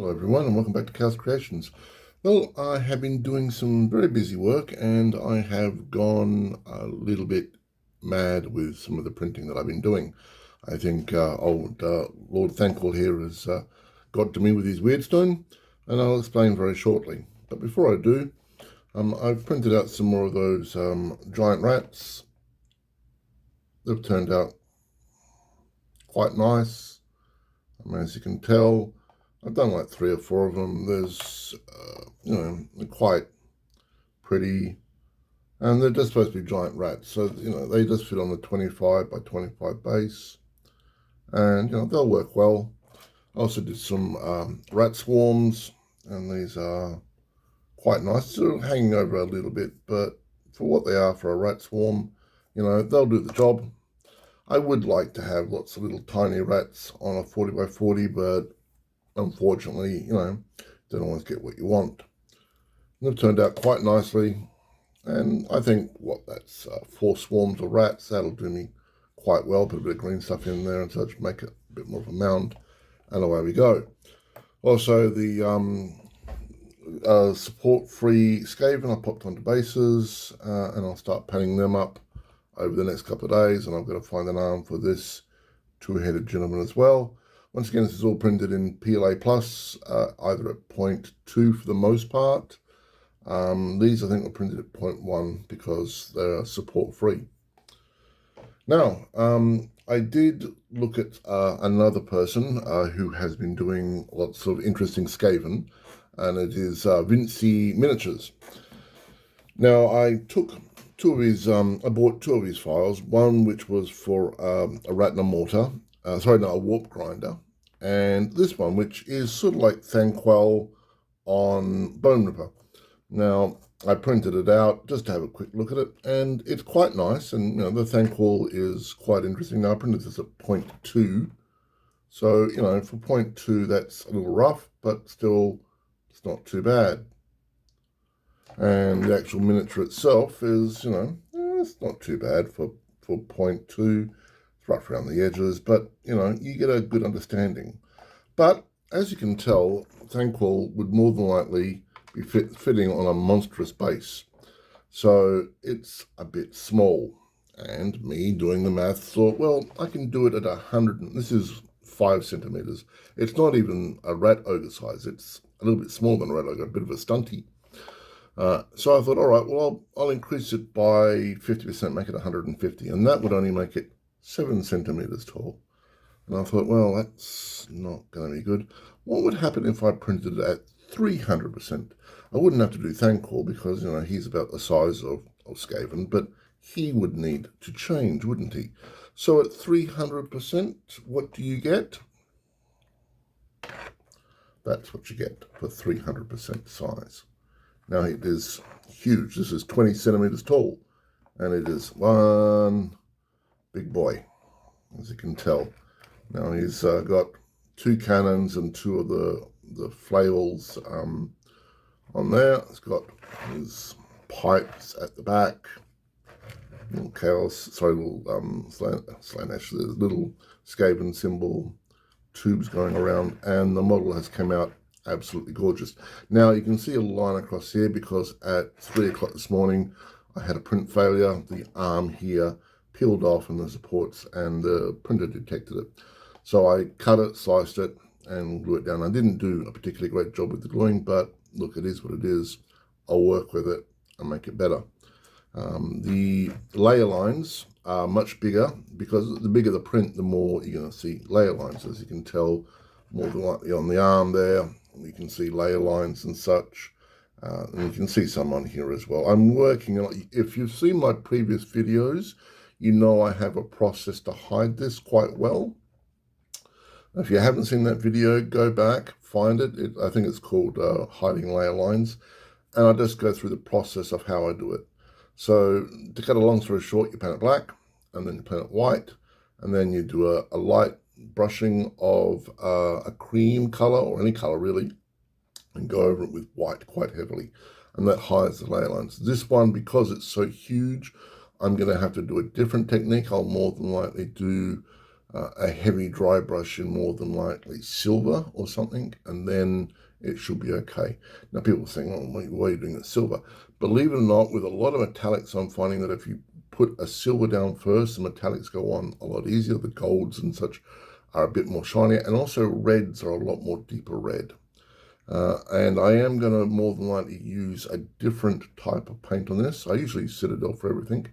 Hello everyone and welcome back to Chaos Creations. Well, I have been doing some very busy work and I have gone a little bit mad with some of the printing that I've been doing. I think old Lord Thankful here has got to me with his Weirdstone, and I'll explain very shortly. But before I do, I've printed out some more of those giant rats. They've turned out quite nice. As you can tell, I've done like 3 or 4 of them. There's, they're quite pretty, and they're just supposed to be giant rats. So, they just fit on the 25 by 25 base, and, they'll work well. I also did some rat swarms, and these are quite nice. Sort of hanging over a little bit, but for what they are for a rat swarm, they'll do the job. I would like to have lots of little tiny rats on a 40 by 40, but unfortunately, don't always get what you want. They've turned out quite nicely, and I think, that's 4 swarms of rats. That'll do me quite well. Put a bit of green stuff in there and such, make it a bit more of a mound, and away we go. Also, the support-free skaven I popped onto bases, and I'll start painting them up over the next couple of days, and I've got to find an arm for this 2-headed gentleman as well. Once again, this is all printed in PLA+, either at 0.2 for the most part. These, I think, were printed at 0.1 because they're support-free. Now, I did look at another person who has been doing lots of interesting skaven, and it is Vinci Miniatures. Now, I took I bought 2 of his files, one which was for a Ratner mortar, a warp grinder, and this one, which is sort of like Thanquol on Bone Ripper. Now, I printed it out just to have a quick look at it, and it's quite nice, and the Thanquol is quite interesting. Now, I printed this at 0.2, so, for 0.2, that's a little rough, but still, it's not too bad. And the actual miniature itself is, it's not too bad for 0.2. It's rough around the edges, but, you get a good understanding. But, as you can tell, Thanquol would more than likely be fitting on a monstrous base. So, it's a bit small. And me, doing the math, thought, well, I can do it at 100, this is 5 centimeters. It's not even a rat ogre size. It's a little bit smaller than a rat ogre, a bit of a stunty. So I thought, all right, well, I'll increase it by 50%, make it 150, and that would only make it 7 centimeters tall. And I thought, well, that's not going to be good. What would happen if I printed it at 300%? I wouldn't have to do Thanquol because, he's about the size of Skaven, but he would need to change, wouldn't he? So at 300%, what do you get? That's what you get for 300% size. Now, it is huge. This is 20 centimeters tall, and it is one big boy, as you can tell. Now, he's got 2 cannons and 2 of the flails on there. It's got his pipes at the back, little Slaanesh, the little Skaven symbol, tubes going around, and the model has come out absolutely gorgeous. Now, you can see a line across here because at 3 o'clock this morning, I had a print failure. The arm here peeled off in the supports and the printer detected it. So I cut it, sliced it, and glue it down. I didn't do a particularly great job with the gluing, but look, it is what it is. I'll work with it and make it better. The layer lines are much bigger because the bigger the print, the more you're going to see layer lines, as you can tell, more than likely on the arm there. You can see layer lines and such, and you can see some on here as well. I'm working on, if you've seen my previous videos, I have a process to hide this quite well. If you haven't seen that video, go back, find it. I think it's called Hiding Layer Lines, and I just go through the process of how I do it. So, to cut a long story short, you paint it black, and then you paint it white, and then you do a light brushing of a cream color, or any color really, and go over it with white quite heavily, and that hides the layer lines. This one, because it's so huge, I'm going to have to do a different technique. I'll more than likely do a heavy dry brush in more than likely silver or something, and then it should be okay. Now people are saying, oh, why are you doing it silver? Believe it or not, with a lot of metallics, I'm finding that if you put a silver down first, the metallics go on a lot easier. The golds and such are a bit more shinier, and also reds are a lot more deeper red. And I am going to more than likely use a different type of paint on this. I usually use Citadel for everything,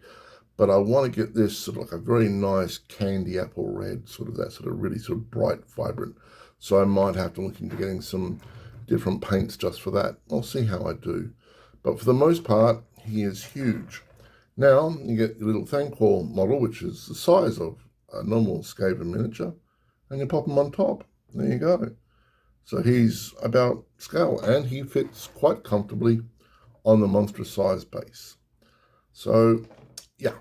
but I want to get this sort of like a very nice candy apple red, sort of that sort of really sort of bright, vibrant. So I might have to look into getting some different paints just for that. I'll see how I do. But for the most part, he is huge. Now you get your little Thanquol model, which is the size of a normal Skaven miniature, and you pop him on top. There you go. So he's about scale, and he fits quite comfortably on the monstrous size base. So yeah,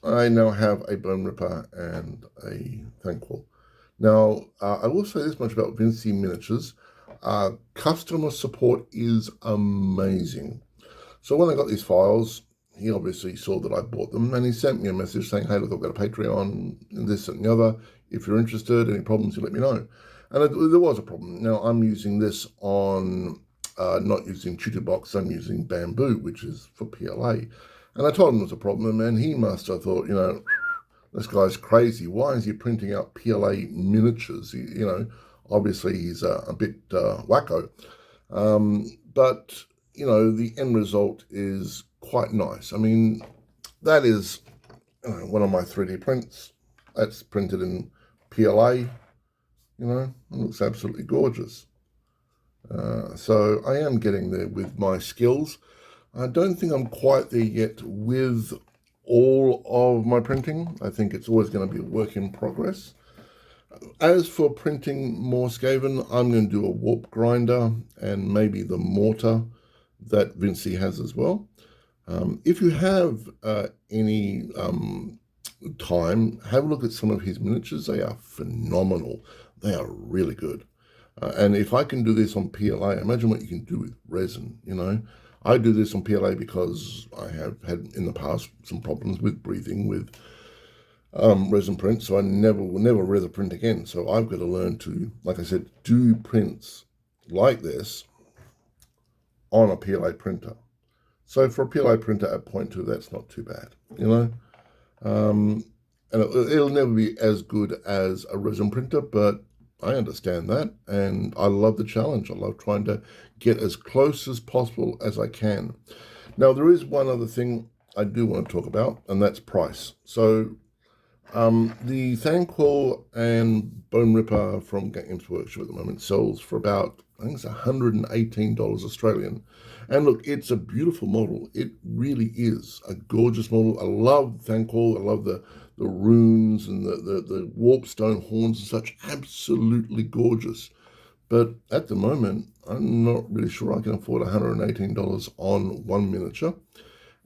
I now have a Bone Ripper and a Thanquol. Now, I will say this much about Vinci Miniatures. Customer support is amazing. So when I got these files, he obviously saw that I bought them, and he sent me a message saying, hey, look, I've got a Patreon, and this and the other. If you're interested, any problems, you let me know. And there was a problem. Now, I'm using this on, not using tutor box, I'm using bamboo, which is for PLA. And I told him it was a problem, and he must have thought, you know, this guy's crazy. Why is he printing out PLA miniatures? You know, obviously he's a bit wacko. But, you know, the end result is quite nice. I mean, that is one of my 3D prints. That's printed in PLA. You know, it looks absolutely gorgeous. So I am getting there with my skills. I don't think I'm quite there yet with all of my printing. I think it's always going to be a work in progress. As for printing more Skaven, I'm going to do a warp grinder and maybe the mortar that Vinci has as well. If you have any time, have a look at some of his miniatures. They are phenomenal. They are really good. And if I can do this on PLA, imagine what you can do with resin, you know. I do this on PLA because I have had in the past some problems with breathing with resin print, so I will never resin print again. So I've got to learn to, like I said, do prints like this on a PLA printer. So for a PLA printer at 0.2, that's not too bad, you know. And it'll never be as good as a resin printer, but I understand that, and I love the challenge. I love trying to get as close as possible as I can. Now, there is one other thing I do want to talk about, and that's price. So the Thanquol and Bone Ripper from Games Workshop at the moment sells for about, I think it's $118 Australian. And look, it's a beautiful model. It really is a gorgeous model. I love Thanquol. I love the runes and the Warpstone horns and such. Absolutely gorgeous. But at the moment, I'm not really sure I can afford $118 on one miniature.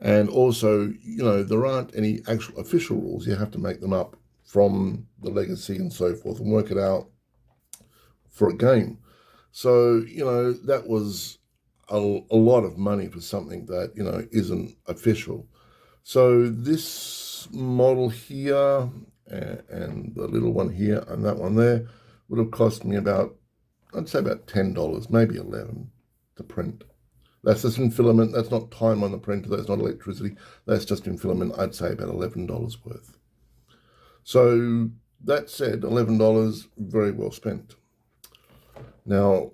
And also, you know, there aren't any actual official rules. You have to make them up from the legacy and so forth and work it out for a game. So, you know, that was a lot of money for something that, you know, isn't official. So this model here and the little one here and that one there would have cost me about, I'd say about $10, maybe $11 to print. That's just in filament. That's not time on the printer. That's not electricity. That's just in filament. I'd say about $11 worth. So that said, $11, very well spent. Now,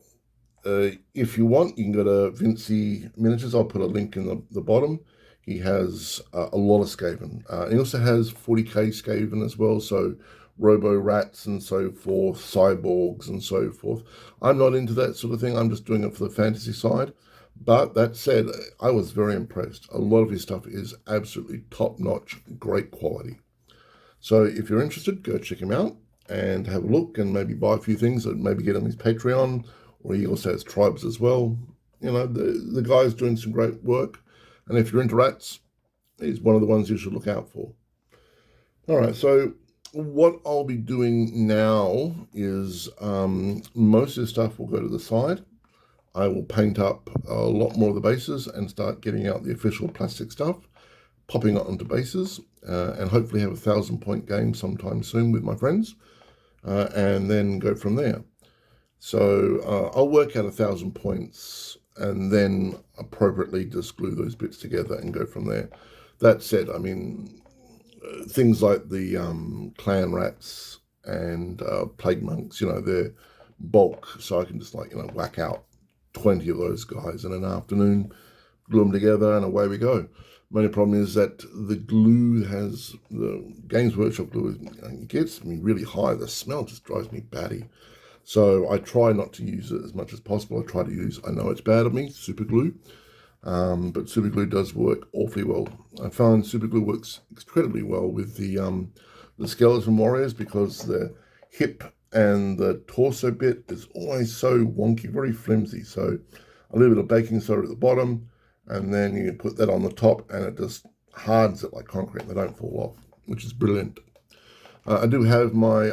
if you want, you can go to Vinci Miniatures. I'll put a link in the bottom. He has a lot of Skaven. He also has 40k Skaven as well, so robo-rats and so forth, cyborgs and so forth. I'm not into that sort of thing. I'm just doing it for the fantasy side. But that said, I was very impressed. A lot of his stuff is absolutely top-notch, great quality. So if you're interested, go check him out and have a look and maybe buy a few things and maybe get on his Patreon, or he also has tribes as well. You know, the guy's doing some great work. And if you're into rats, he's one of the ones you should look out for. All right, so what I'll be doing now is most of the stuff will go to the side. I will paint up a lot more of the bases and start getting out the official plastic stuff, popping it onto bases, and hopefully have a 1,000-point game sometime soon with my friends. and then go from there. So I'll work out 1,000 points and then appropriately just glue those bits together and go from there. That said, I mean, things like the clan rats and plague monks, they're bulk, so I can just whack out 20 of those guys in an afternoon, glue them together, and away we go. My only problem is that the Games Workshop glue, it gets me really high. The smell just drives me batty. So I try not to use it as much as possible. I try to use, I know it's bad of me, super glue. But super glue does work awfully well. I found super glue works incredibly well with the skeleton warriors, because the hip and the torso bit is always so wonky, very flimsy. So a little bit of baking soda at the bottom, and then you put that on the top, and it just hardens it like concrete. They don't fall off, which is brilliant. I do have my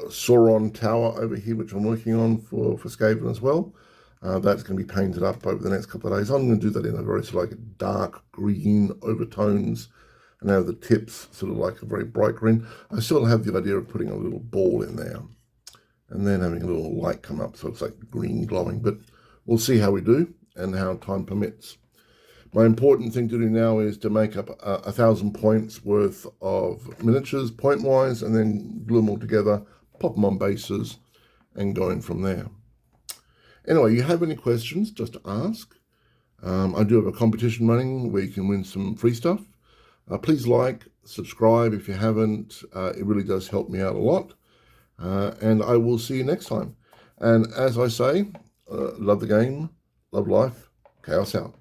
Sauron tower over here, which I'm working on for Skaven as well. That's going to be painted up over the next couple of days. I'm going to do that in a very sort of like dark green overtones, and have the tips sort of like a very bright green. I still have the idea of putting a little ball in there and then having a little light come up, so it's like green glowing, but we'll see how we do and how time permits. My important thing to do now is to make up 1,000 points worth of miniatures point-wise, and then glue them all together, pop them on bases, and go in from there. Anyway, you have any questions, just ask. I do have a competition running where you can win some free stuff. Please like, subscribe if you haven't. It really does help me out a lot. And I will see you next time. And as I say, love the game, love life, chaos out.